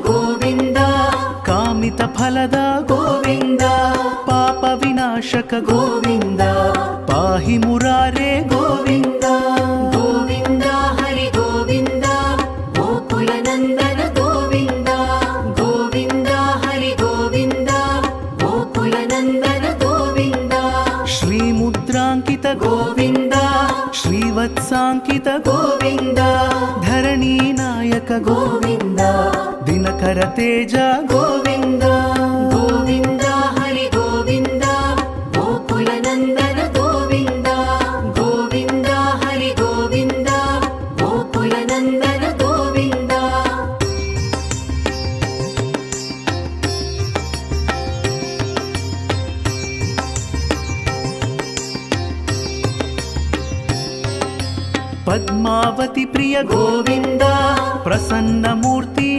गोविन्द कामितफलद गोविन्द पापविनाशक गोविन्द पाहि मुरारे गोविन्द गोविन्द हरि गोविन्द गोकुलनन्दन गोविन्द गोविन्द हरि गोविन्द गोकुलनन्दन गोविन्द श्रीमुद्राङ्कित गोविन्द श्रीवत्साङ्कित गोविन्द धरणीनायक गोविन्द दिनकर तेज गोविन्द गोविन्द हरि गोविन्द गोकुलनन्दन गोविन्द गोविन्द हरि गोविन्द गोकुलनन्दन गोविन्द पद्मावती प्रिय गोविन्द प्रसन्नमूर्ति